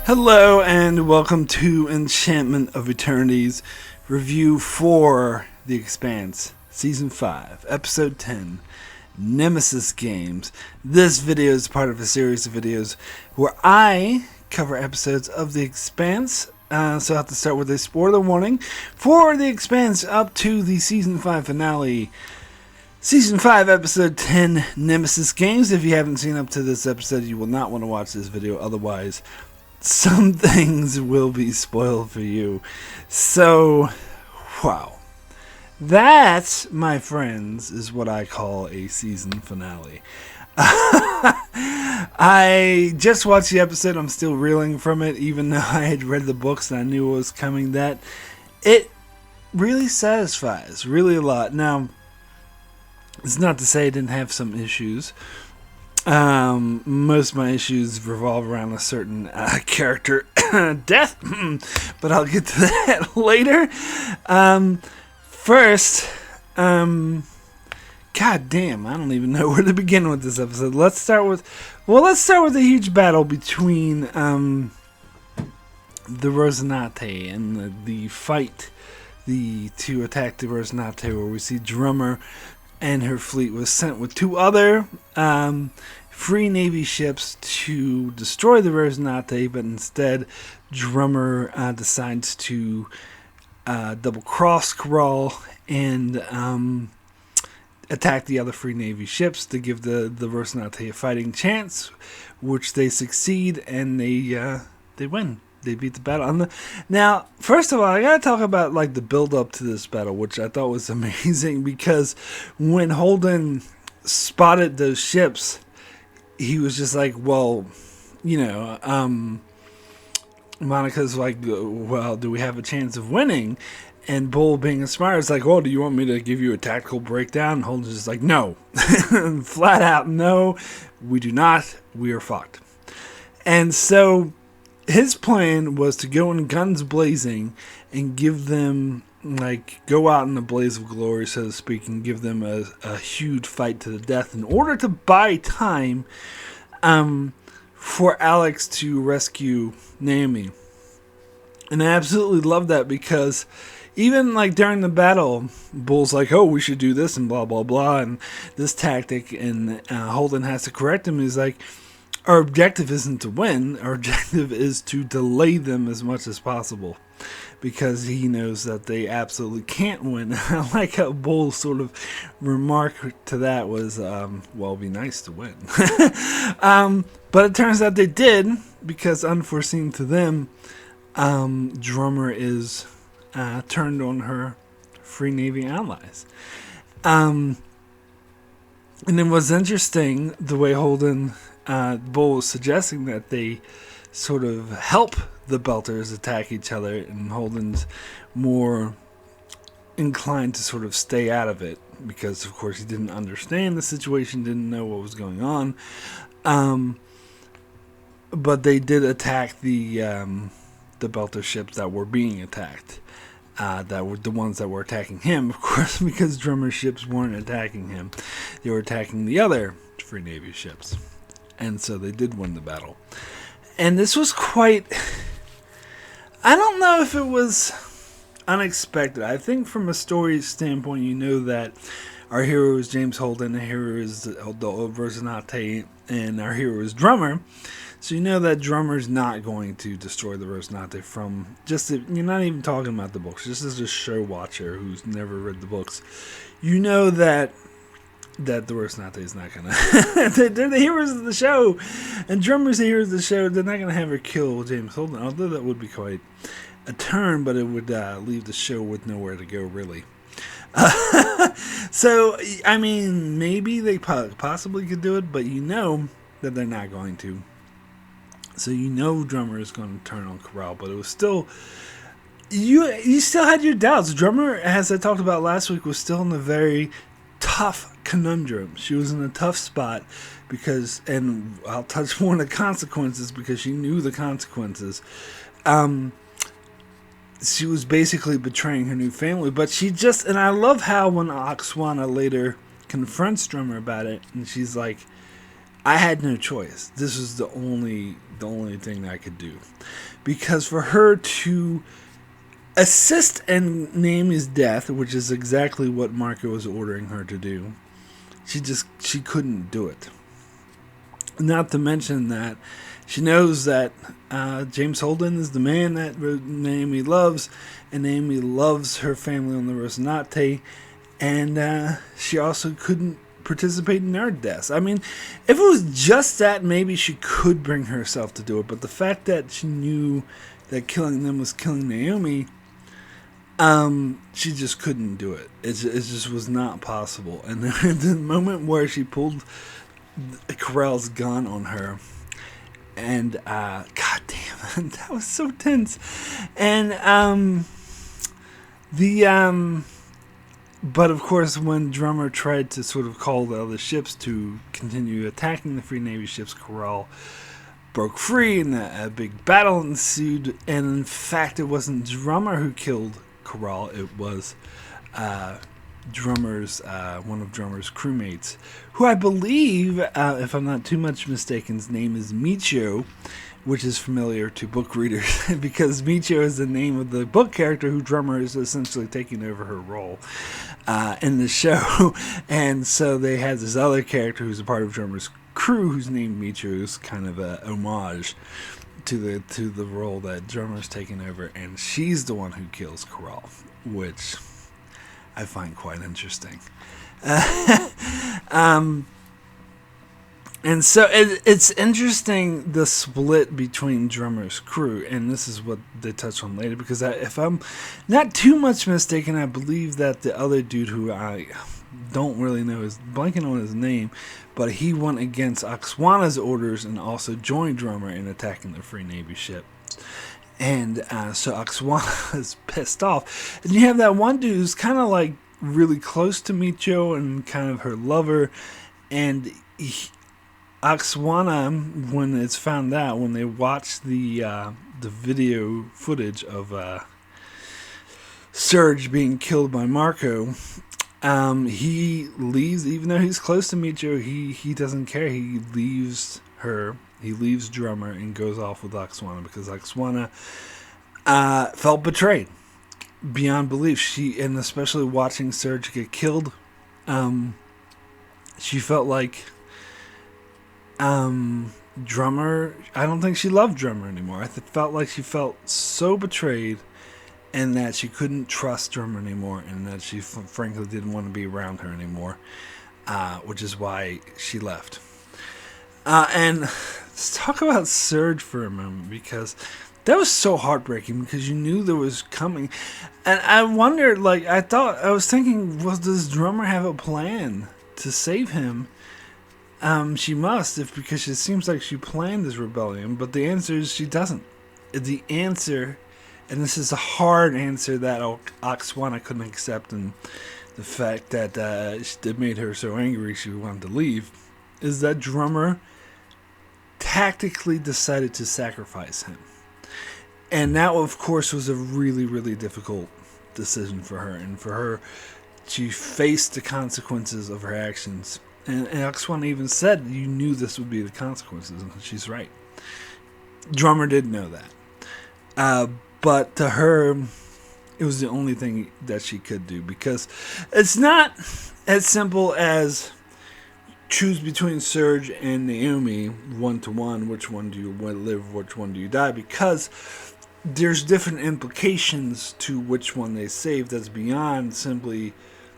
Hello and welcome to Enchantment of Eternity's review for The Expanse, Season 5, Episode 10, Nemesis Games. This video is part of a series of videos where I cover episodes of The Expanse. So I have to start with a spoiler warning for The Expanse up to the Season 5 finale. Season 5, Episode 10, Nemesis Games. If you haven't seen up to this episode, you will not want to watch this video, otherwise some things will be spoiled for you. So, wow. That, my friends, is what I call a season finale. I just watched the episode. I'm still reeling from it, even though I had read the books and I knew it was coming. That it really satisfies, really a lot. Now, it's not to say I didn't have some issues. Most of my issues revolve around a certain character death, but I'll get to that later. First, god damn, I don't even know where to begin with this episode. Let's start with a huge battle between the Rosinante and the fight to attack the Rosinante, where we see Drummer and her fleet was sent with two other free Navy ships to destroy the Rosinante, but instead Drummer decides to double-cross Kral and attack the other free Navy ships to give the Rosinante a fighting chance, which they succeed, and they win. They beat the battle. Now, first of all, I gotta talk about the build up to this battle, which I thought was amazing, because when Holden spotted those ships, he was just like, well, Monica's like, well, do we have a chance of winning? And Bull, being a smart, is like, oh, do you want me to give you a tactical breakdown? And Holden's just like, no. Flat out, no, we do not. We are fucked. And so his plan was to go in guns blazing and give them, go out in a blaze of glory, so to speak, and give them a huge fight to the death in order to buy time for Alex to rescue Naomi. And I absolutely love that, because even during the battle, Bull's like, oh, we should do this and blah, blah, blah, and this tactic, and Holden has to correct him. He's like, our objective isn't to win. Our objective is to delay them as much as possible, because he knows that they absolutely can't win. I like how Bull's sort of remark to that was, well, it'd be nice to win. But it turns out they did, because unforeseen to them, Drummer is turned on her Free Navy allies. And it was interesting the way Holden... Bull was suggesting that they sort of help the Belters attack each other, and Holden's more inclined to sort of stay out of it, because of course he didn't understand the situation, didn't know what was going on. But they did attack the Belter ships that were being attacked. That were the ones that were attacking him, of course, because Drummer's ships weren't attacking him. They were attacking the other Free Navy ships. And so they did win the battle. And this was quite... I don't know if it was unexpected. I think from a story standpoint, you know that our hero is James Holden, our hero is the Rosinante, and our hero is Drummer. So you know that Drummer's not going to destroy the Rosinante from... you're not even talking about the books. Just as a show watcher who's never read the books. You know that the Rosinante is not gonna... they're the heroes of the show, and Drummer's the heroes of the show. They're not gonna have her kill James Holden, although that would be quite a turn, but it would leave the show with nowhere to go, really. So, I mean, maybe they possibly could do it, but you know that they're not going to. So you know Drummer is going to turn on Kral, but it was still... You still had your doubts. Drummer, as I talked about last week, was still in a very tough conundrum. She was in a tough spot because, and I'll touch more on the consequences, because she knew the consequences. She was basically betraying her new family, but she just, and I love how when Okswana later confronts Drummer about it, and she's like, I had no choice. This was the only thing I could do, because for her to assist in Naomi's death, which is exactly what Marco was ordering her to do, she couldn't do it. Not to mention that she knows that James Holden is the man that Naomi loves, and Naomi loves her family on the Rocinante, and she also couldn't participate in their deaths. I mean, if it was just that, maybe she could bring herself to do it, but the fact that she knew that killing them was killing Naomi, she just couldn't do it. It just was not possible. And the moment where she pulled Carell's gun on her, and god damn, that was so tense. And but of course, when Drummer tried to sort of call the other ships to continue attacking the Free Navy ships, Carell broke free, and a big battle ensued. And in fact, it wasn't Drummer who killed Carell; it was Drummer's one of Drummer's crewmates, who I believe, if I'm not too much mistaken, his name is Michio, which is familiar to book readers because Michio is the name of the book character who Drummer is essentially taking over her role in the show. And so they had this other character who's a part of Drummer's crew who's named Michio, who's kind of a homage to the role that Drummer's taking over, and she's the one who kills Carell, which I find quite interesting. And so it's interesting, the split between Drummer's crew, and this is what they touch on later, because if I'm not too much mistaken, I believe that the other dude, who I don't really know, is blanking on his name, but he went against Oksana's orders and also joined Drummer in attacking the Free Navy ship. And so Oksana is pissed off. And you have that one dude who's kind of like really close to Michio and kind of her lover, and Oksana, when it's found out, when they watch the video footage of Serge being killed by Marco, he leaves. Even though he's close to Michio, he doesn't care. He leaves her. He leaves Drummer and goes off with Oksana, because Oksana felt betrayed beyond belief. And especially watching Serge get killed, she felt like Drummer, I don't think she loved Drummer anymore. I felt like she felt so betrayed, and that she couldn't trust Drummer anymore, and that she frankly didn't want to be around her anymore, which is why she left. And let's talk about Serge for a moment, because that was so heartbreaking, because you knew there was coming. And I wondered, like, I was thinking, does Drummer have a plan to save him? She must, because it seems like she planned this rebellion, but the answer is she doesn't. The answer, and this is a hard answer that Oksana couldn't accept, and the fact that it made her so angry she wanted to leave, is that Drummer tactically decided to sacrifice him. And that, of course, was a really, really difficult decision for her, and for her to face the consequences of her actions. And Oksana even said, you knew this would be the consequences, and she's right. Drummer didn't know that. But to her, it was the only thing that she could do, because it's not as simple as choose between Serge and Naomi, 1-to-1, which one do you live, which one do you die, because there's different implications to which one they save that's beyond simply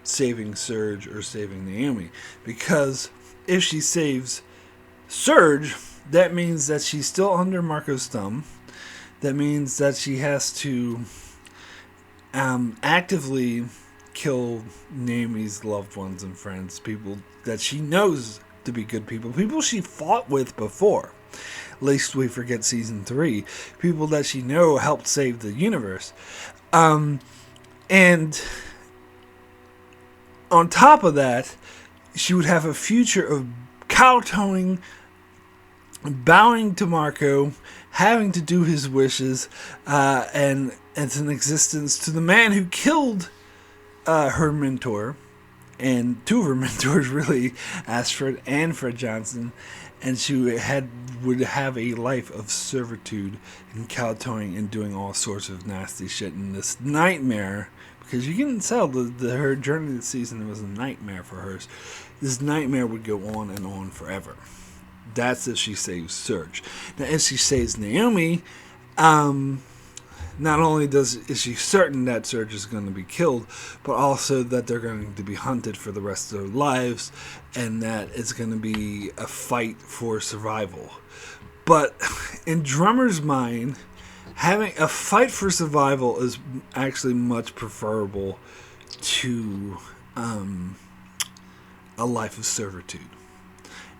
saving Serge or saving Naomi. Because if she saves Serge, that means that she's still under Marco's thumb. That means that she has to actively kill Naomi's loved ones and friends, people that she knows to be good people she fought with before. Lest we forget season 3, people that she know helped save the universe. And on top of that, she would have a future of kowtowing, bowing to Marco, having to do his wishes, and it's an existence to the man who killed her mentor, and two of her mentors, really, Astrid and Fred Johnson. and she would have a life of servitude and kowtowing and doing all sorts of nasty shit in this nightmare. Because you can tell her journey this season was a nightmare for her. This nightmare would go on and on forever. That's if she saves Serge. Now, if she saves Naomi, not only is she certain that Serge is going to be killed, but also that they're going to be hunted for the rest of their lives, and that it's going to be a fight for survival. But in Drummer's mind, having a fight for survival is actually much preferable to a life of servitude.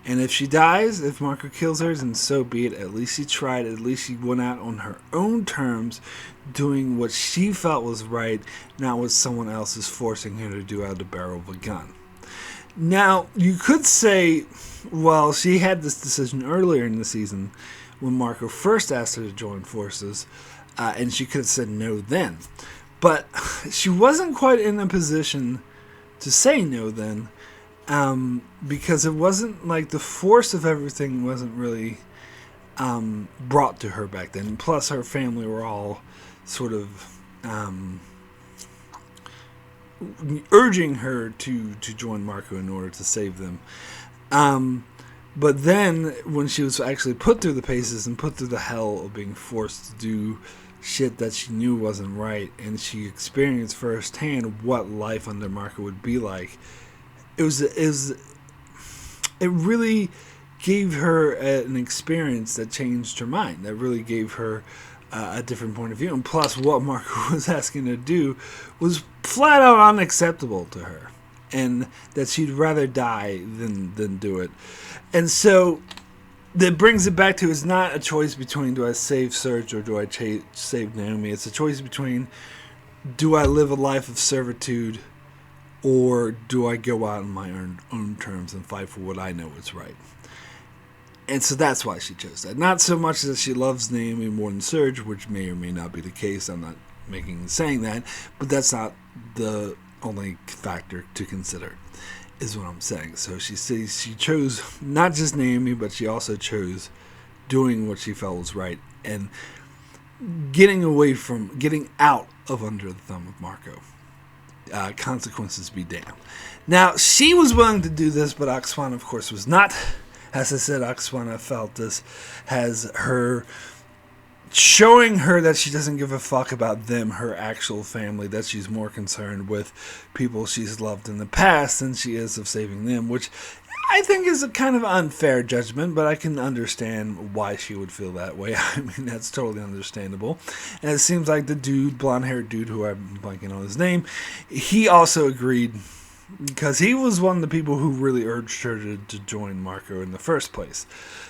And if she dies, if Marco kills her, then so be it. At least she tried. At least she went out on her own terms, doing what she felt was right, not what someone else is forcing her to do out of the barrel of a gun. Now, you could say, well, she had this decision earlier in the season when Marco first asked her to join forces, and she could have said no then. But she wasn't quite in a position to say no then, because it wasn't like the force of everything wasn't really brought to her back then. Plus, her family were all sort of urging her to join Marco in order to save them. But then, when she was actually put through the paces and put through the hell of being forced to do shit that she knew wasn't right, and she experienced firsthand what life under Marco would be like, it really gave her an experience that changed her mind, that really gave her a different point of view. And plus, what Marco was asking her to do was flat out unacceptable to her, and that she'd rather die than do it. And so that brings it back to, it's not a choice between do I save Serge or do I save Naomi. It's a choice between, do I live a life of servitude or do I go out on my own terms and fight for what I know is right. And so that's why she chose that. Not so much that she loves Naomi more than Serge, which may or may not be the case. I'm not saying that, but that's not the only factor to consider, is what I'm saying. So she says she chose not just Naomi, but she also chose doing what she felt was right and getting out of under the thumb of Marco. Consequences be damned. Now, she was willing to do this, but Oksana, of course, was not. As I said, Oksana felt this as her showing her that she doesn't give a fuck about them, her actual family, that she's more concerned with people she's loved in the past than she is of saving them, which I think is a kind of unfair judgment, but I can understand why she would feel that way. I mean, that's totally understandable. And it seems like the dude, blonde-haired dude, who I'm blanking on his name, he also agreed, because he was one of the people who really urged her to join Marco in the first place.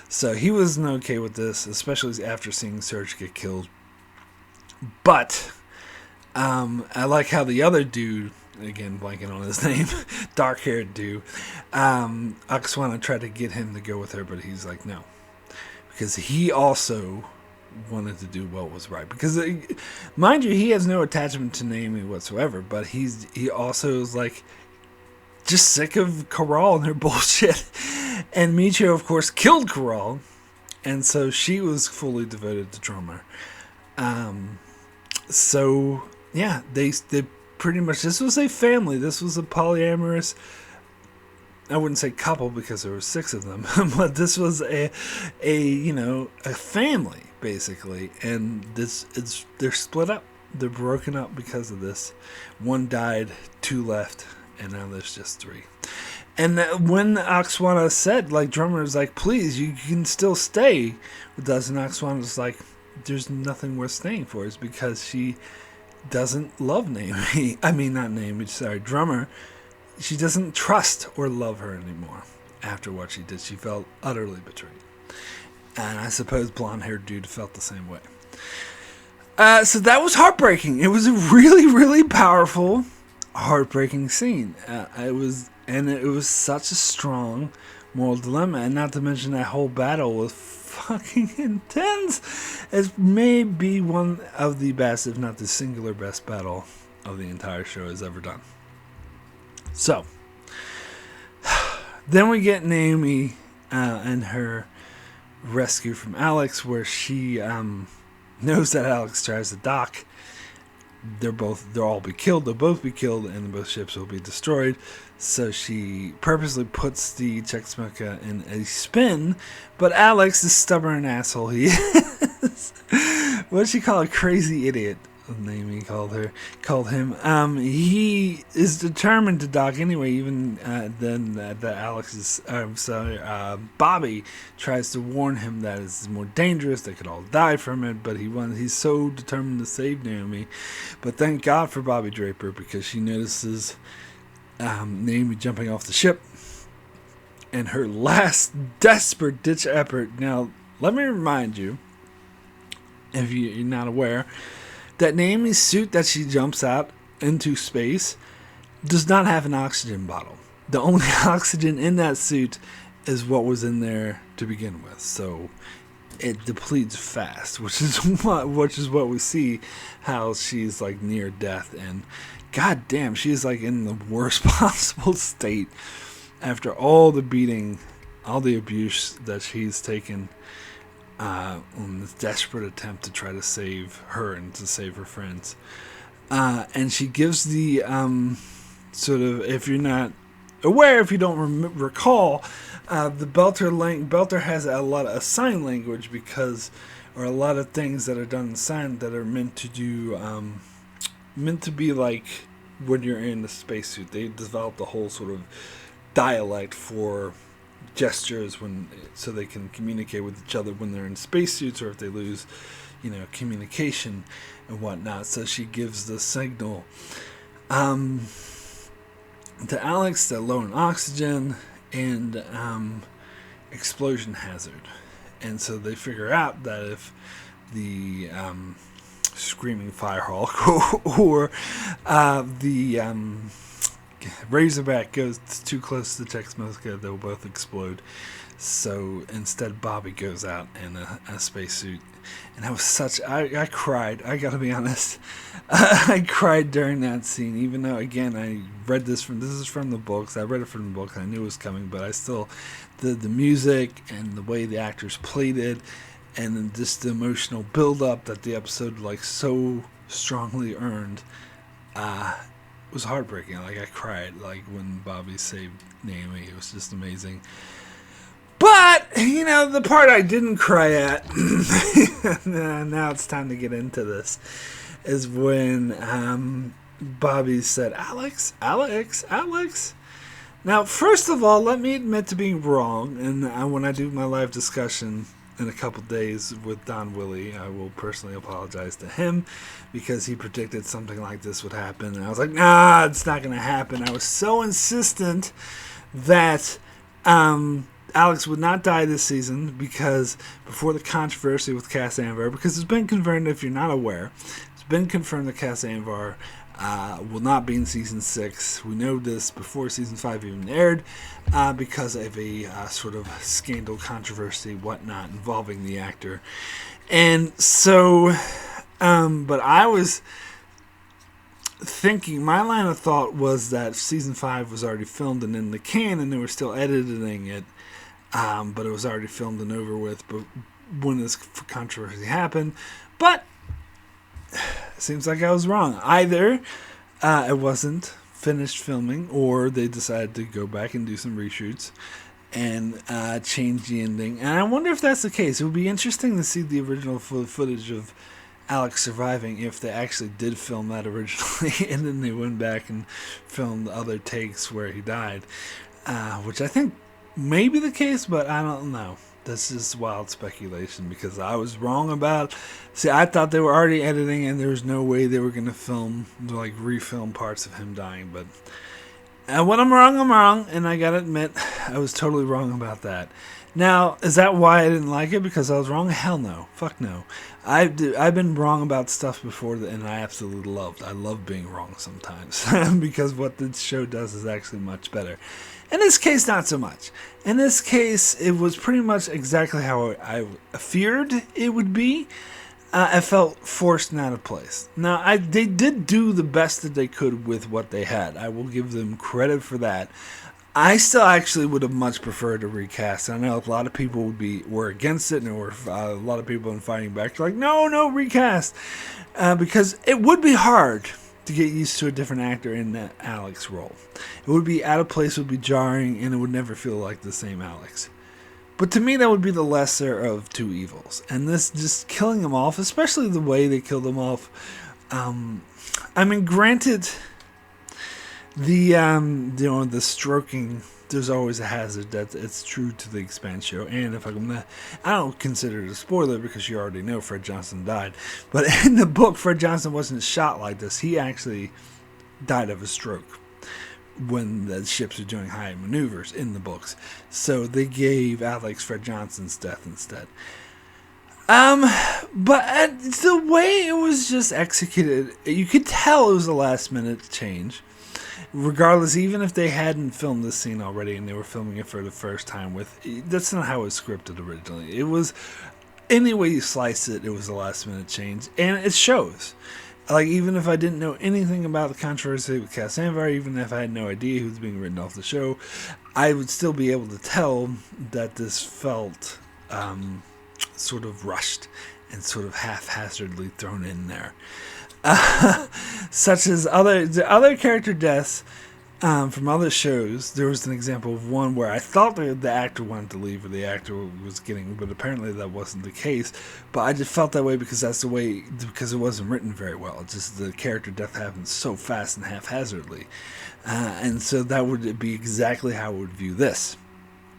So he wasn't okay with this, especially after seeing Serge get killed. But I like how the other dude, again blanking on his name, dark-haired dude, Oksana tried to get him to go with her, but he's like, no. Because he also wanted to do what was right. Because, mind you, he has no attachment to Naomi whatsoever, but he also is like, just sick of Corral and her bullshit. And Michio, of course, killed Corral, and so she was fully devoted to Drummer. So yeah, they pretty much, this was a family. This was a polyamorous, I wouldn't say couple because there were 6 of them, but this was a family basically. And they're split up. They're broken up because of this. 1 died, 2 left. And now there's just 3. And when Oksana said, like, Drummer is like, please, you can still stay with us. And Oksana's like, there's nothing worth staying for. It's because she doesn't love Naomi. I mean, not Naomi, sorry, Drummer. She doesn't trust or love her anymore after what she did. She felt utterly betrayed. And I suppose blonde-haired dude felt the same way. So that was heartbreaking. It was a really, really powerful, heartbreaking scene. It was such a strong moral dilemma, and not to mention that whole battle was fucking intense. It may be one of the best, if not the singular best battle of the entire show has ever done. So then we get Naomi and her rescue from Alex, where she knows that Alex tries to dock. They'll all be killed. They'll both be killed, and both ships will be destroyed. So she purposely puts the Czechoslovakia in a spin, but Alex, the stubborn asshole he is, what she call a crazy idiot. The name he called him. He is determined to dock anyway. Even then, that Bobby tries to warn him that it's more dangerous. They could all die from it. But he's so determined to save Naomi. But thank God for Bobby Draper, because she notices Naomi jumping off the ship, and her last desperate ditch effort. Now, let me remind you, if you're not aware, that Naomi's suit that she jumps out into space does not have an oxygen bottle. The only oxygen in that suit is what was in there to begin with. So it depletes fast, which is what we see, how she's like near death, and god damn, she's like in the worst possible state after all the beating, all the abuse that she's taken. On this desperate attempt to try to save her and to save her friends. And she gives the sort of, if you're not aware, if you don't recall, the Belter has a lot of sign language, or a lot of things that are done in sign that are meant to be like when you're in the spacesuit. They developed a whole sort of dialect for gestures so they can communicate with each other when they're in spacesuits, or if they lose, communication and whatnot. So she gives the signal to Alex that low in oxygen and explosion hazard. And so they figure out that if the screaming firehawk or the Razorback goes too close to the Czechoslovakia, they'll both explode. So instead, Bobby goes out in a spacesuit. And that was I cried. I gotta be honest. I cried during that scene, even though, again, this is from the books. I read it from the book. I knew it was coming, but I still, the music and the way the actors played it, and then just the emotional build-up that the episode, like, so strongly earned, was heartbreaking. Like, I cried, like, when Bobby saved Naomi. It was just amazing. But, the part I didn't cry at, now it's time to get into this, is when Bobby said, Alex. Now, first of all, let me admit to being wrong, and when I do my live discussion in a couple days with Don Willie, I will personally apologize to him, because he predicted something like this would happen, and I was like, nah, it's not going to happen. I was so insistent that Alex would not die this season, because before the controversy with Cass Anvar, because it's been confirmed, if you're not aware, it's been confirmed that Cass Anvar will not be in season 6. We know this before season 5 even aired, because of a sort of scandal, controversy, whatnot, involving the actor. And so, but I was thinking, my line of thought was that season 5 was already filmed and in the can, and they were still editing it, but it was already filmed and over with but when this controversy happened. But it seems like I was wrong. Either it wasn't finished filming, or they decided to go back and do some reshoots and change the ending. And I wonder if that's the case. It would be interesting to see the original footage of Alex surviving, if they actually did film that originally and then they went back and filmed other takes where he died, which I think may be the case, but I don't know. That's just wild speculation, because I was wrong about. See, I thought they were already editing, and there was no way they were going to refilm parts of him dying. But when I'm wrong, and I gotta admit, I was totally wrong about that. Now, is that why I didn't like it? Because I was wrong? Hell no. Fuck no. I've been wrong about stuff before, and I absolutely loved. I love being wrong sometimes, because what this show does is actually much better. In this case, not so much. In this case, it was pretty much exactly how I feared it would be. I felt forced and out of place. Now, they did do the best that they could with what they had. I will give them credit for that. I still actually would have much preferred a recast. I know a lot of people were against it, and there were a lot of people in fighting back like, no recast, because it would be hard to get used to a different actor in that Alex role. It would be out of place, would be jarring, and it would never feel like the same Alex. But to me, that would be the lesser of two evils. And this just killing him off, especially the way they killed him off. I mean, granted, the stroking, there's always a hazard. That it's true to the Expanse show. And if I don't consider it a spoiler because you already know Fred Johnson died. But in the book, Fred Johnson wasn't shot like this. He actually died of a stroke when the ships were doing high maneuvers in the books. So they gave Alex Fred Johnson's death instead. But the way it was just executed, you could tell it was a last minute change. Regardless, even if they hadn't filmed this scene already and they were filming it for the first time that's not how it was scripted originally. It was, any way you slice it, it was a last minute change. And it shows. Like, even if I didn't know anything about the controversy with Cass Anvar, even if I had no idea who was being written off the show, I would still be able to tell that this felt sort of rushed and sort of haphazardly thrown in there. Such as the other character deaths from other shows. There was an example of one where I thought the actor wanted to leave or the actor was getting, but apparently that wasn't the case. But I just felt that way because because it wasn't written very well. Just the character death happens so fast and haphazardly. And so that would be exactly how I would view this.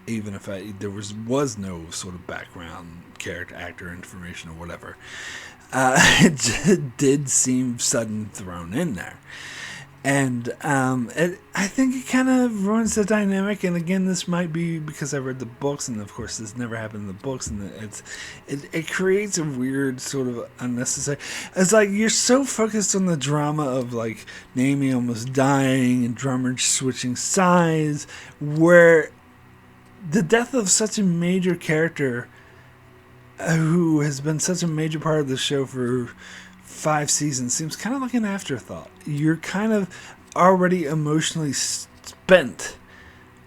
Even if there was no sort of background character actor information or whatever. It did seem sudden thrown in there. And I think it kind of ruins the dynamic. And again, this might be because I read the books, and of course this never happened in the books, and it creates a weird sort of unnecessary. It's like you're so focused on the drama of like Naomi almost dying and Drummer switching sides, where the death of such a major character who has been such a major part of the show for 5 seasons seems kind of like an afterthought. You're kind of already emotionally spent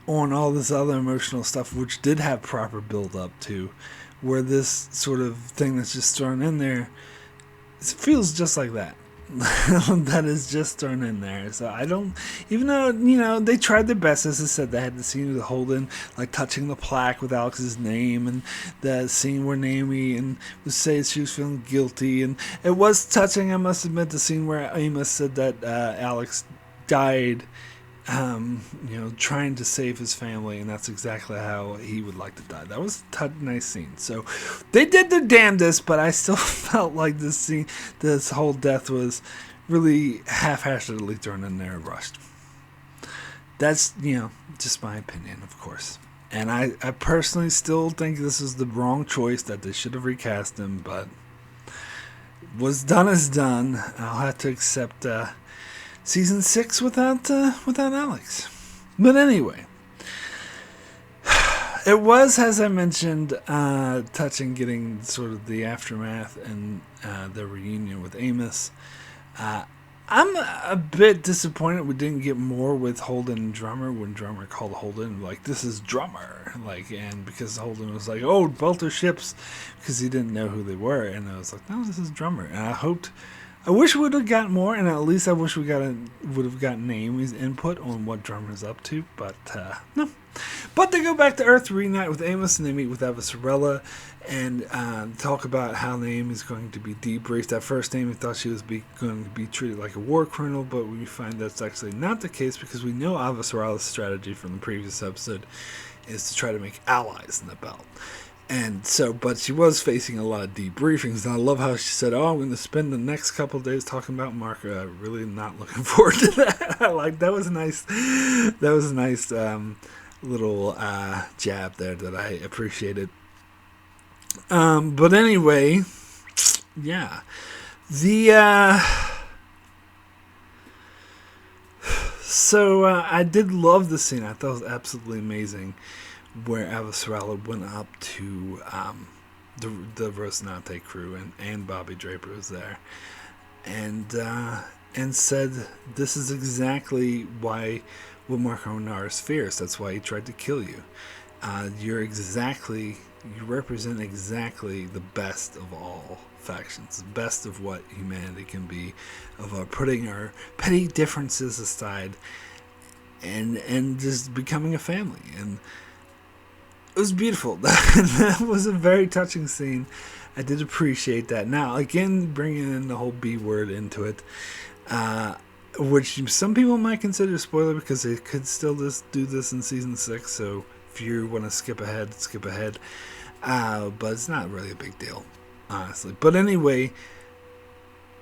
on all this other emotional stuff, which did have proper build up to, where this sort of thing that's just thrown in there, it feels just like that. That is just thrown in there. So I don't, even though they tried their best. As I said, they had the scene with Holden like touching the plaque with Alex's name, and the scene where Naomi was saying she was feeling guilty, and it was touching. I must admit, the scene where Amos said that Alex died trying to save his family, and that's exactly how he would like to die. That was a nice scene. So they did their damnedest, but I still felt like this whole death was really haphazardly thrown in there and rushed. That's, just my opinion, of course. And I personally still think this is the wrong choice, that they should have recast him, but what's done is done. I'll have to accept Season 6 without Alex. But anyway, it was, as I mentioned, touching getting sort of the aftermath and the reunion with Amos. I'm a bit disappointed we didn't get more with Holden and Drummer when Drummer called Holden, like, this is Drummer. And because Holden was like, oh, both are ships, because he didn't know who they were. And I was like, no, this is Drummer. And I wish we would have got more, and at least I wish we would have gotten Naomi's input on what Drummer's up to, but no. But they go back to Earth, reunite with Amos, and they meet with Eva Sorella, and talk about how Naomi's going to be debriefed. At first, Naomi thought she was going to be treated like a war criminal, but we find that's actually not the case, because we know Eva Sorella's strategy from the previous episode is to try to make allies in the belt. And so, but she was facing a lot of debriefings, and I love how she said, oh, I'm going to spend the next couple of days talking about Marco. Really not looking forward to that. That was a nice little jab there that I appreciated. But anyway, yeah. So I did love the scene. I thought it was absolutely amazing, where Eva Sorella went up to the Rocinante crew, and Bobby Draper was there, and and said, "This is exactly why what Marco Nares fears. That's why he tried to kill you. You represent exactly the best of all factions, the best of what humanity can be, of putting our petty differences aside, and just becoming a family." And it was beautiful. That was a very touching scene. I did appreciate that. Now, again, bringing in the whole B word into it, which some people might consider a spoiler because they could still just do this in season 6. So if you want to skip ahead, skip ahead. But it's not really a big deal, honestly. But anyway,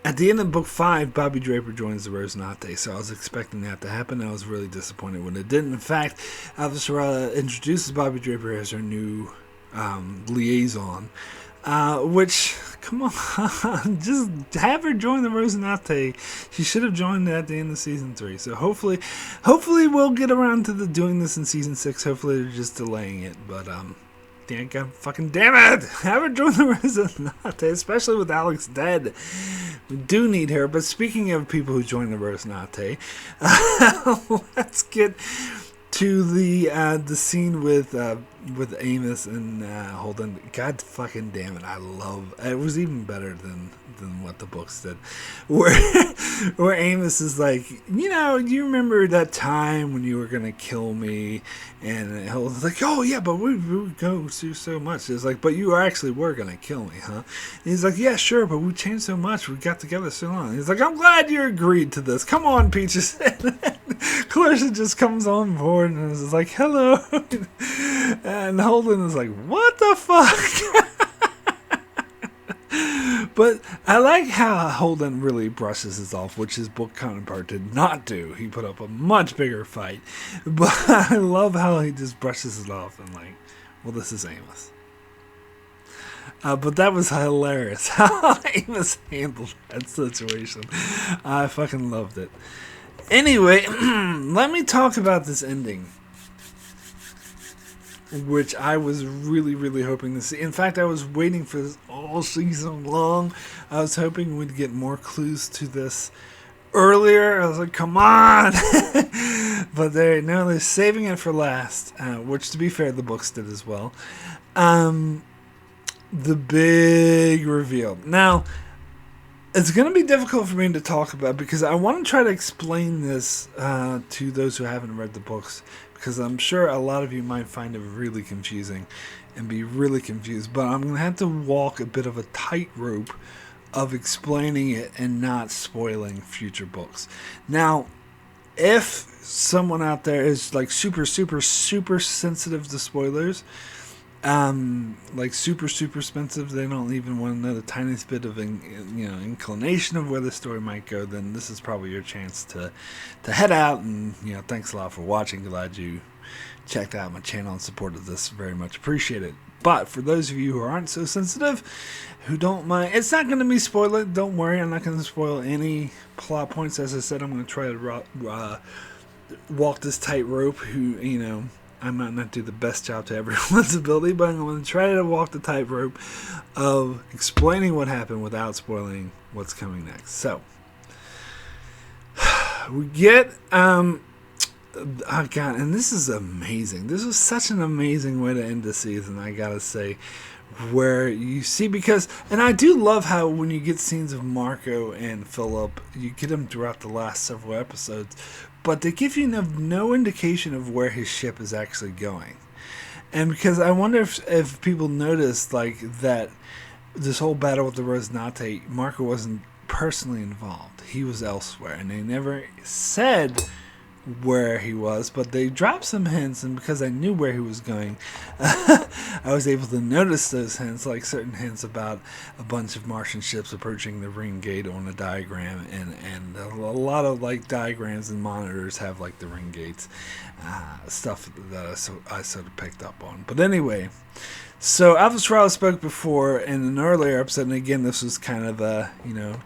at the end of book 5, Bobby Draper joins the Rosinante, so I was expecting that to happen. I was really disappointed when it didn't. In fact, Avasarala introduces Bobby Draper as her new liaison, which, come on, just have her join the Rosinante. She should have joined at the end of season 3. So hopefully we'll get around to doing this in season 6. Hopefully they're just delaying it, but God fucking damn it! Have her join the Rosinante, especially with Alex dead. We do need her. But speaking of people who join the Rosinante, let's get to the scene with Amos and Holden. God fucking damn it! It was even better than what the books did, where Amos is like, do you remember that time when you were gonna kill me? And Holden's like, oh yeah, but we go through so much. It's like, but you actually were gonna kill me, huh? And he's like, yeah, sure, but we changed so much. We got together so long. And he's like, I'm glad you agreed to this. Come on, Peaches. Clarissa just comes on board and is like, hello. And Holden is like, what the fuck? But I like how Holden really brushes this off, which his book counterpart did not do. He put up a much bigger fight. But I love how he just brushes it off and like, well, this is Amos. But that was hilarious how Amos handled that situation. I fucking loved it. Anyway, let me talk about this ending, which I was really, really hoping to see. In fact, I was waiting for this all season long. I was hoping we'd get more clues to this earlier. I was like, come on! But they're saving it for last, which, to be fair, the books did as well. The big reveal. Now, it's going to be difficult for me to talk about because I want to try to explain this to those who haven't read the books, because I'm sure a lot of you might find it really confusing and be really confused. But I'm going to have to walk a bit of a tightrope of explaining it and not spoiling future books. Now, if someone out there is like super, super, super sensitive to spoilers, like super, super expensive, they don't even want to know the tiniest bit of inclination of where the story might go, then this is probably your chance to head out. And thanks a lot for watching. Glad you checked out my channel and supported this. Very much appreciate it. But for those of you who aren't so sensitive, who don't mind, it's not going to be spoiler. Don't worry, I'm not going to spoil any plot points. As I said, I'm going to try to walk this tightrope. I might not do the best job to everyone's ability, but I'm going to try to walk the tightrope of explaining what happened without spoiling what's coming next. So, we get, oh God, and this is amazing. This was such an amazing way to end the season, I gotta say, where you see, and I do love how when you get scenes of Marco and Philip, you get them throughout the last several episodes, but they give you no indication of where his ship is actually going. And because I wonder if people noticed like that this whole battle with the Rosinante, Marco wasn't personally involved. He was elsewhere, and they never said where he was, but they dropped some hints, and because I knew where he was going, I was able to notice those hints, like certain hints about a bunch of Martian ships approaching the ring gate on a diagram, and a lot of like diagrams and monitors have like the ring gates, stuff that I sort of picked up on. But anyway, so Avasarala spoke before in an earlier episode, and again, this was kind of a,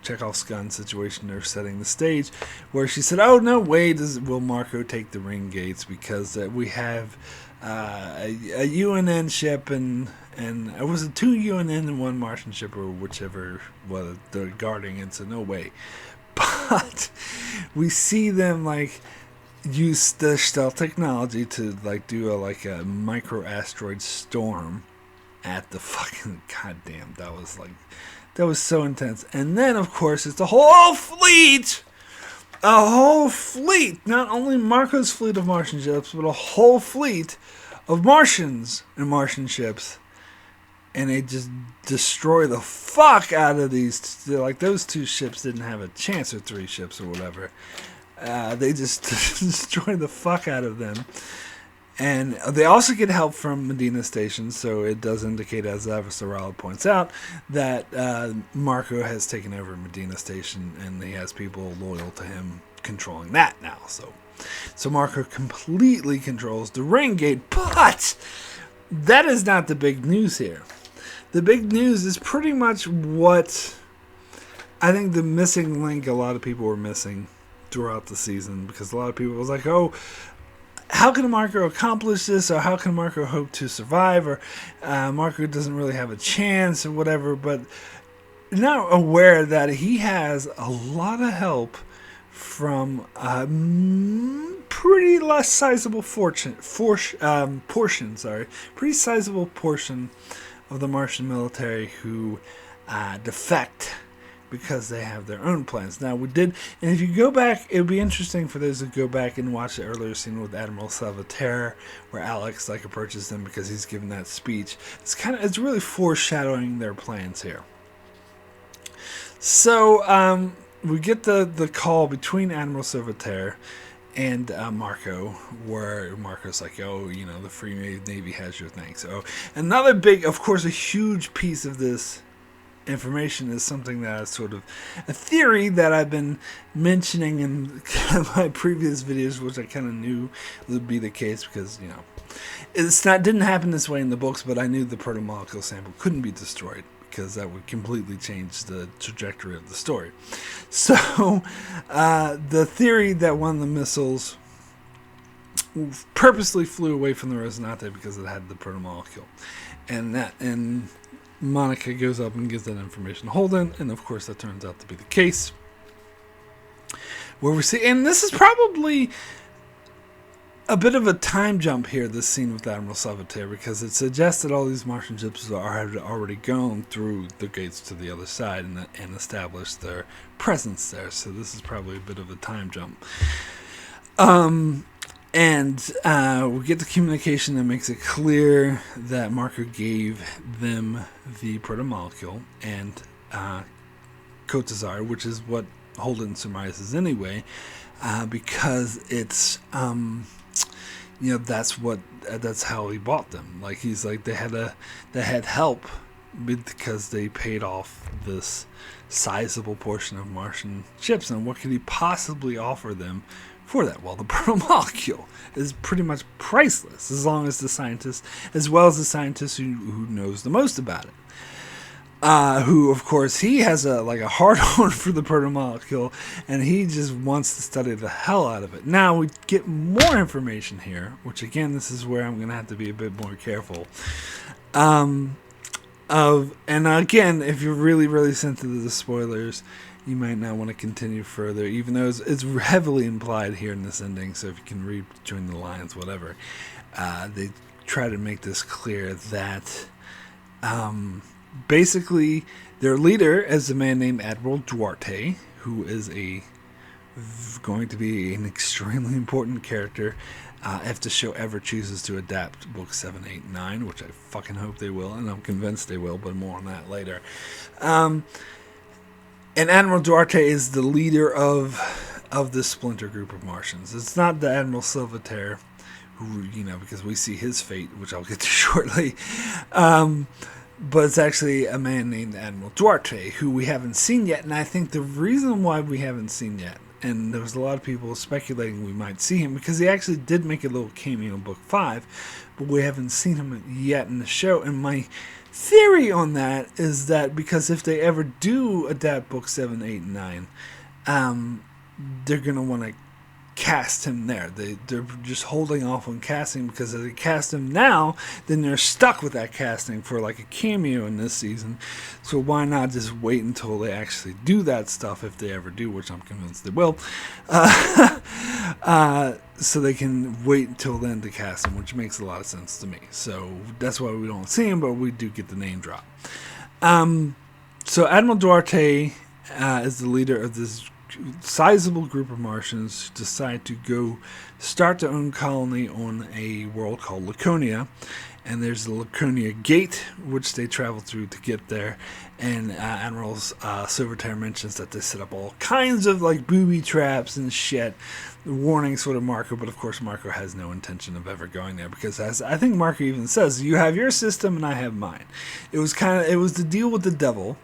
Chekhov's gun situation. They're setting the stage, where she said, oh, no way will Marco take the ring gates, because we have a UNN ship, and it was two UNN and one Martian ship, or whichever was they're guarding, and so no way. But we see them like use the stealth technology to like do a micro asteroid storm at the fucking goddamn. That was so intense. And then of course it's a whole fleet. A whole fleet, not only Marco's fleet of Martian ships, but a whole fleet of Martians and Martian ships. And they just destroy the fuck out of these. Like, those 2 ships didn't have a chance, or 3 ships, or whatever. They just destroy the fuck out of them. And they also get help from Medina Station, so it does indicate, as Avasarala points out, that Marco has taken over Medina Station, and he has people loyal to him controlling that now. So Marco completely controls the ring gate, but that is not the big news here. The big news is pretty much what I think the missing link a lot of people were missing throughout the season, because a lot of people was like, oh, how can Marco accomplish this, or how can Marco hope to survive, or Marco doesn't really have a chance, or whatever. But now aware that he has a lot of help from a pretty less sizable portion of the Martian military who defect because they have their own plans. Now, we did, and if you go back, it would be interesting for those who go back and watch the earlier scene with Admiral Salvatore, where Alex like approaches them because he's given that speech. It's really foreshadowing their plans here. So we get the call between Admiral Salvatore and Marco, where Marco's like, oh, the Free Navy has your thing. So another big, of course, a huge piece of this information is something that is sort of a theory that I've been mentioning in my previous videos, which I kind of knew would be the case because, didn't happen this way in the books, but I knew the protomolecule sample couldn't be destroyed because that would completely change the trajectory of the story. So the theory that one of the missiles purposely flew away from the Resonate because it had the protomolecule, and Monica goes up and gives that information to Holden, and of course that turns out to be the case. Where we see, and this is probably a bit of a time jump here, this scene with Admiral Salvatore, because it suggests that all these Martian ships have already gone through the gates to the other side and established their presence there. So this is probably a bit of a time jump. And we get the communication that makes it clear that Marco gave them the protomolecule and Kotazar, which is what Holden surmises anyway, because it's that's how he bought them. Like, he's like, they had help because they paid off this sizable portion of Martian ships, and what could he possibly offer them for that? Well, the protomolecule is pretty much priceless, as long as the scientist, as well as the scientist who knows the most about it. Who, of course, he has a hard-on for the protomolecule, and he just wants to study the hell out of it. Now, we get more information here, which, again, this is where I'm going to have to be a bit more careful. And again, if you're really, really sensitive to the spoilers, you might not want to continue further, even though it's heavily implied here in this ending, so if you can read between the lines, whatever. They try to make this clear that basically their leader is a man named Admiral Duarte, who is going to be an extremely important character if the show ever chooses to adapt Book 7, 8, 9, which I fucking hope they will, and I'm convinced they will, but more on that later. And Admiral Duarte is the leader of this splinter group of Martians. It's not the Admiral Salvatore, who, because we see his fate, which I'll get to shortly. But it's actually a man named Admiral Duarte, who we haven't seen yet. And I think the reason why we haven't seen yet, and there was a lot of people speculating we might see him, because he actually did make a little cameo in Book 5, but we haven't seen him yet in the show. And my theory on that is that because if they ever do adapt Book 7, 8, and 9, they're going to want to cast him there. They're just holding off on casting because if they cast him now, then they're stuck with that casting for like a cameo in this season. So why not just wait until they actually do that stuff, if they ever do, which I'm convinced they will. So they can wait until then to cast him, which makes a lot of sense to me. So that's why we don't see him, but we do get the name drop. So Admiral Duarte is the leader of this sizable group of Martians who decide to go start their own colony on a world called Laconia. And there's the Laconia Gate, which they travel through to get there. And Admiral Silvertear mentions that they set up all kinds of like booby traps and shit, warning sort of Marco. But of course, Marco has no intention of ever going there because, as I think Marco even says, you have your system and I have mine. It was the deal with the devil,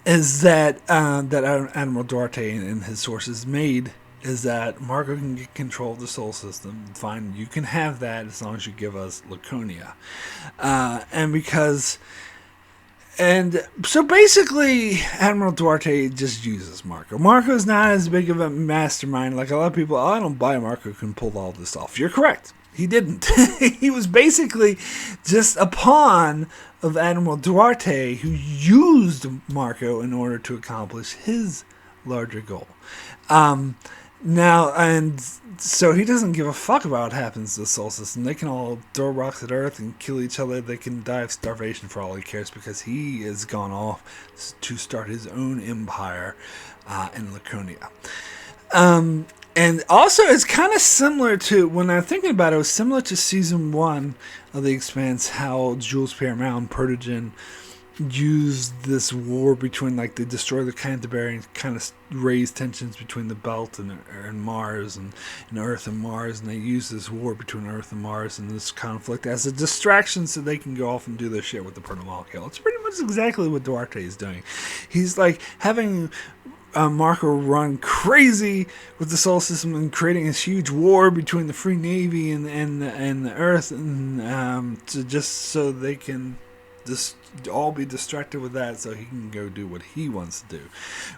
is that Admiral Duarte and his sources made. Is that Marco can get control of the Sol system. Fine, you can have that as long as you give us Laconia. And so basically, Admiral Duarte just uses Marco. Marco's not as big of a mastermind. Like a lot of people, I don't buy Marco can pull all this off. You're correct. He didn't. He was basically just a pawn of Admiral Duarte who used Marco in order to accomplish his larger goal. Now, and so he doesn't give a fuck about what happens to the Sol system. They can all throw rocks at Earth and kill each other. They can die of starvation for all he cares because he has gone off to start his own empire in Laconia. And also, it's kind of similar to, when I'm thinking about it, it was similar to Season 1 of The Expanse, how Jules Pierre and Protogen used this war between, like, they destroy the Canterbury and kind of raise tensions between the Belt and Mars and Earth and Mars, and they use this war between Earth and Mars and this conflict as a distraction so they can go off and do their shit with the protomolecule. It's pretty much exactly what Duarte is doing. He's like having Marco run crazy with the Sol system and creating this huge war between the Free Navy and the Earth, and to just so they can just all be distracted with that so he can go do what he wants to do,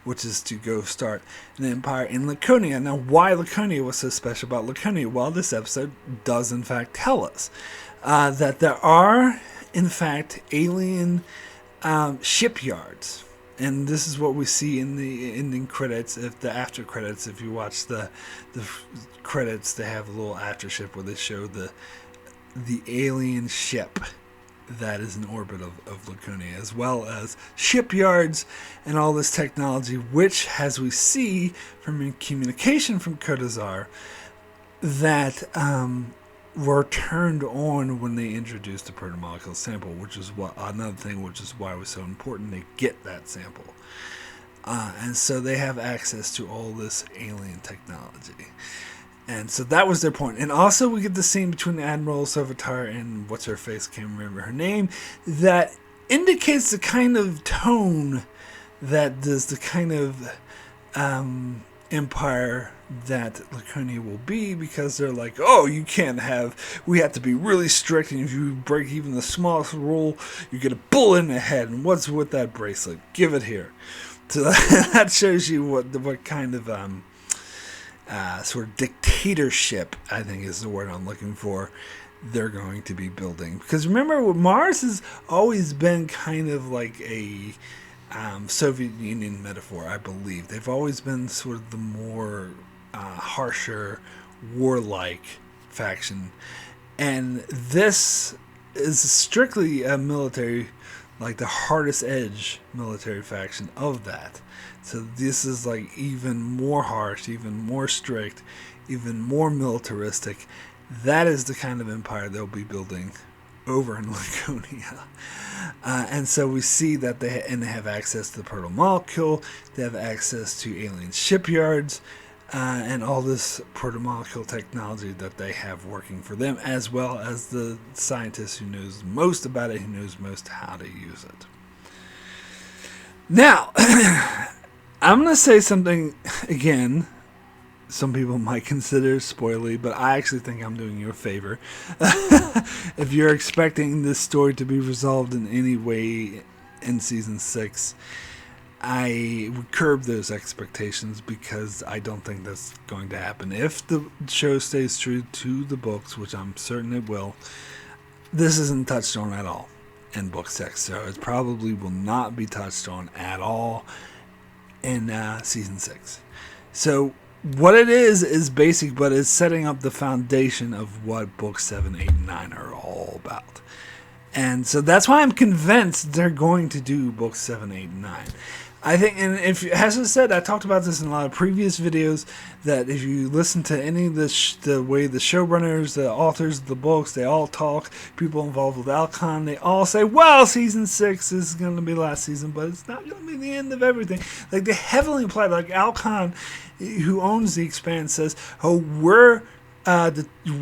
which is to go start an empire in Laconia. Now, why Laconia was so special about Laconia? Well, this episode does in fact tell us that there are in fact alien shipyards. And this is what we see in the ending credits, the after credits. If you watch the credits, they have a little after ship where they show the alien ship that is in orbit of Laconia, as well as shipyards and all this technology, which, as we see from communication from Kodazar, that were turned on when they introduced the protomolecule sample, which is why it was so important they get that sample. And so they have access to all this alien technology. And so that was their point. And also we get the scene between Admiral Silvertear and what's-her-face, can't remember her name, that indicates the kind of tone that does the kind of empire that Laconia will be, because they're like, oh, we have to be really strict, and if you break even the smallest rule, you get a bullet in the head, and what's with that bracelet? Give it here. So that shows you what kind of sort of dictatorship, I think is the word I'm looking for, they're going to be building. Because remember, Mars has always been kind of like a Soviet Union metaphor, I believe. They've always been sort of the more harsher, warlike faction. And this is strictly a military, like the hardest edge military faction of that. So this is like even more harsh, even more strict, even more militaristic. That is the kind of empire they'll be building over in Laconia. And so we see that they have access to the protomolecule, they have access to alien shipyards, and all this protomolecule technology that they have working for them, as well as the scientist who knows most about it, who knows most how to use it. Now, I'm going to say something, again, some people might consider spoily, but I actually think I'm doing you a favor. If you're expecting this story to be resolved in any way in Season 6, I would curb those expectations because I don't think that's going to happen. If the show stays true to the books, which I'm certain it will, this isn't touched on at all in book 6. So it probably will not be touched on at all in season 6. So what it is basic, but it's setting up the foundation of what books 7, 8, and 9 are all about. And so that's why I'm convinced they're going to do books 7, 8, and 9. I think, and if, as I said, I talked about this in a lot of previous videos, that if you listen to any of the way the showrunners, the authors of the books, they all talk, people involved with Alcon, they all say, well, season 6 is going to be last season, but it's not going to be the end of everything. Like, they heavily imply, like Alcon, who owns the Expanse, says, oh,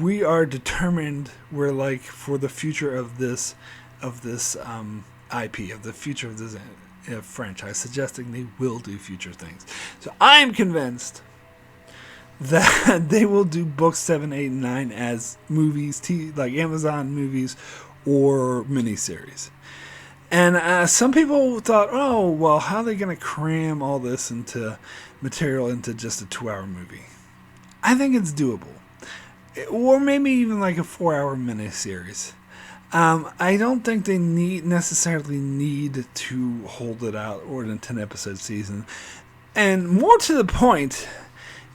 we are determined, we're like, for the future of this IP, of the future of this franchise, suggesting they will do future things. So I'm convinced that they will do books 7, 8, and 9 as movies, like Amazon movies or miniseries. And some people thought, oh, well, how are they going to cram all this material into just a 2-hour movie? I think it's doable. Or maybe even like a 4-hour miniseries. I don't think they necessarily need to hold it out or in a 10-episode season. And more to the point,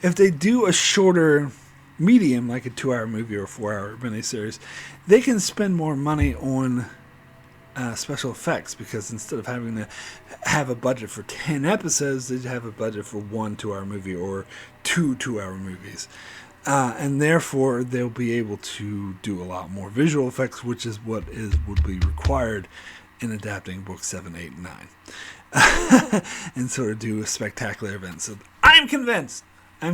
if they do a shorter medium, like a 2-hour movie or a 4-hour miniseries, they can spend more money on special effects, because instead of having to have a budget for 10 episodes, they have a budget for 1 2-hour movie or 2 2-hour movies. And therefore, they'll be able to do a lot more visual effects, which is what would be required in adapting books 7, 8, and 9. And sort of do a spectacular event. So I'm convinced. I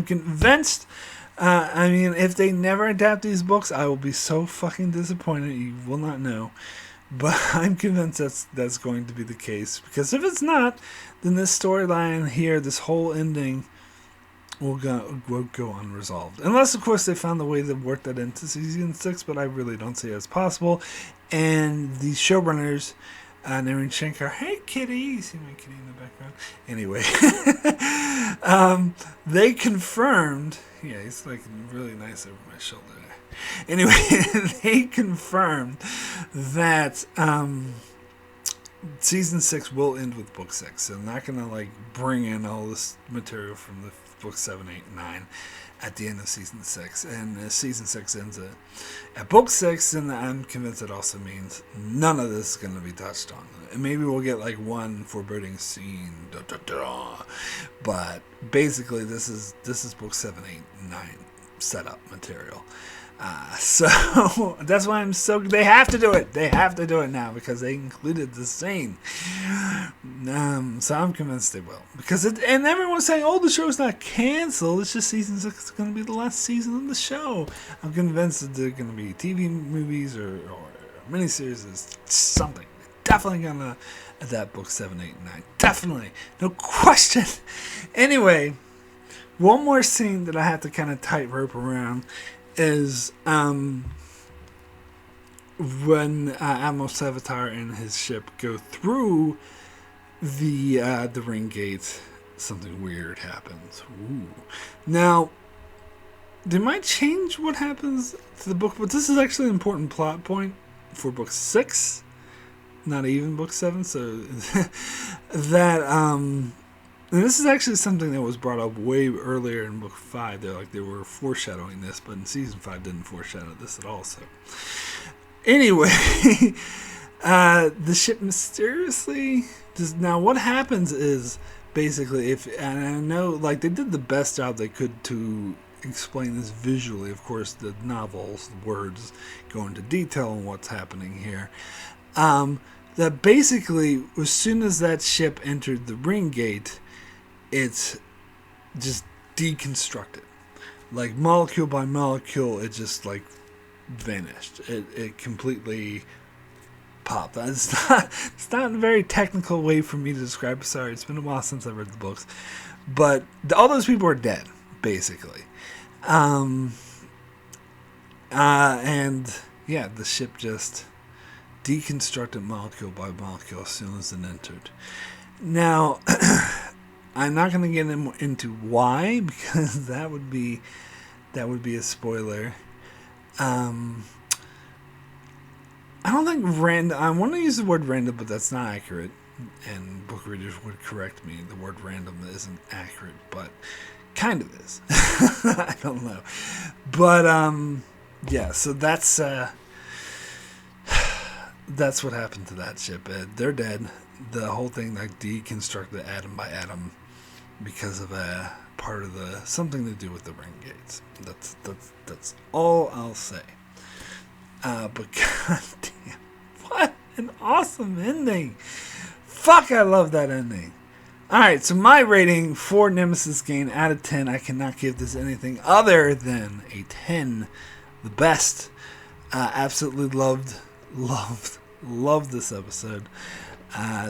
mean, if they never adapt these books, I will be so fucking disappointed. You will not know. But I'm convinced that's going to be the case. Because if it's not, then this storyline here, this whole ending, will go unresolved. Unless, of course, they found the way to work that into season 6, but I really don't see it as possible. And the showrunners, Naren Shankar, hey kitty, you see my kitty in the background? Anyway, they confirmed, yeah, he's like really nice over my shoulder there. Anyway, they confirmed that season 6 will end with book 6. So I'm not going to like bring in all this material from the book 7, 8, and 9 at the end of season 6. And season 6 ends at book 6, and I'm convinced it also means none of this is going to be touched on. And maybe we'll get like one foreboding scene, but basically this is book 7, 8, and 9 setup material. So that's why they have to do it. They have to do it now because they included the scene. So I'm convinced they will. And everyone's saying, oh, the show's not canceled. It's just season 6 is going to be the last season of the show. I'm convinced that they're going to be TV movies or miniseries or something. Definitely going to adapt book 7, 8, and 9. Definitely. No question. Anyway, one more scene that I have to kind of tightrope around is when Admiral Savitar and his ship go through the ring gate, something weird happens. Ooh. Now, they might change what happens to the book, but this is actually an important plot point for book 6, not even book 7. So that and this is actually something that was brought up way earlier in book 5. They were foreshadowing this, but in season 5 didn't foreshadow this at all. So anyway, the ship mysteriously now what happens is basically and I know like they did the best job they could to explain this visually. Of course, the novels, the words go into detail on what's happening here. That basically, as soon as that ship entered the ring gate, it's just deconstructed. Like molecule by molecule, it just like vanished. It completely popped. It's not a very technical way for me to describe it. Sorry, it's been a while since I read the books. But all those people are dead, basically. And yeah, the ship just deconstructed molecule by molecule as soon as it entered. Now, I'm not going to get into why, because that would be a spoiler. I don't think random. I want to use the word random, but that's not accurate. And book readers would correct me. The word random isn't accurate, but kind of is. I don't know. But yeah. So that's what happened to that ship. They're dead. The whole thing like deconstructed atom by atom because of a part of the something to do with the ring gates. That's all I'll say. But goddamn, what an awesome ending! Fuck, I love that ending. Alright, so my rating for Nemesis Game out of 10, I cannot give this anything other than a 10. The best. Absolutely loved this episode.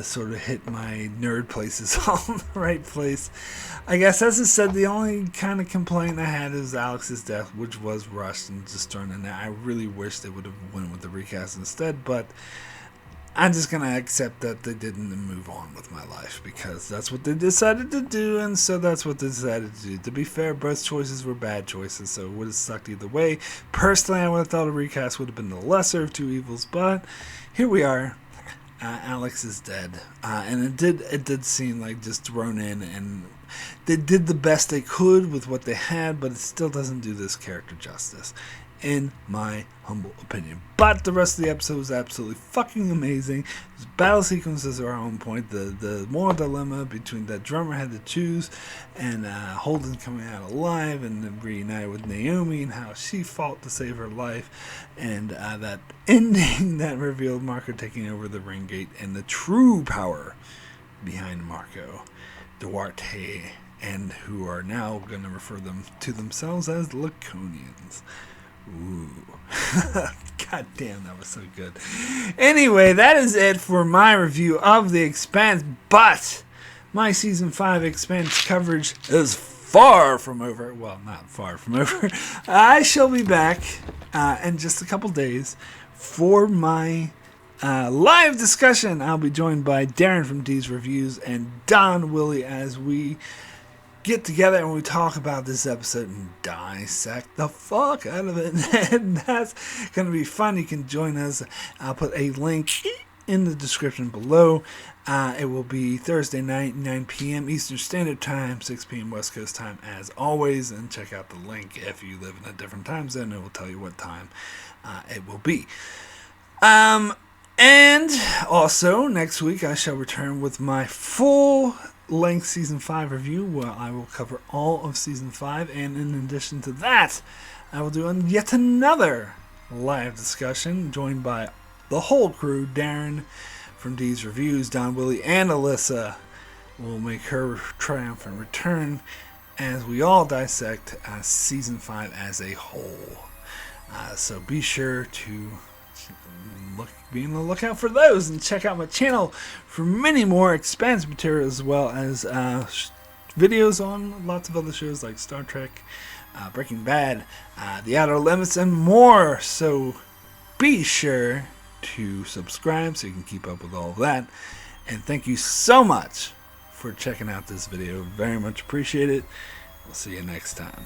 Sort of hit my nerd places all in the right place. I guess, as I said, the only kind of complaint I had is Alex's death, which was rushed and just thrown in there. I really wish they would have went with the recast instead, but I'm just going to accept that they didn't and move on with my life, because that's what they decided to do, and so that's what they decided to do. To be fair, both choices were bad choices, so it would have sucked either way. Personally, I would have thought a recast would have been the lesser of two evils, but here we are. Alex is dead, and it did seem like just thrown in, and they did the best they could with what they had, but it still doesn't do this character justice, in my humble opinion. But the rest of the episode was absolutely fucking amazing. The battle sequences are on point. The moral dilemma between that drummer had to choose, and Holden coming out alive, and then reunited with Naomi, and how she fought to save her life, and that ending that revealed Marco taking over the ring gate, and the true power behind Marco Duarte, and who are now going to refer them to themselves as Laconians. Ooh. God damn, that was so good. Anyway, that is it for my review of The Expanse, but my Season 5 Expanse coverage is far from over. Well, not far from over. I shall be back in just a couple days for my live discussion. I'll be joined by Darren from D's Reviews and Don Willie as we get together and we talk about this episode and dissect the fuck out of it. And that's going to be fun. You can join us. I'll put a link in the description below. It will be Thursday night, 9 p.m. Eastern Standard Time, 6 p.m. West Coast Time, as always. And check out the link if you live in a different time zone. It will tell you what time it will be. And also, next week I shall return with my full-length Season 5 review, where I will cover all of Season 5, and in addition to that, I will do yet another live discussion, joined by the whole crew. Darren from D's Reviews, Don Willie, and Alyssa will make her triumphant return as we all dissect Season 5 as a whole. So be sure to be on the lookout for those, and check out my channel for many more Expanse material, as well as videos on lots of other shows like Star Trek, Breaking Bad, The Outer Limits, and more. So be sure to subscribe so you can keep up with all of that. And thank you so much for checking out this video. Very much appreciate it. We'll see you next time.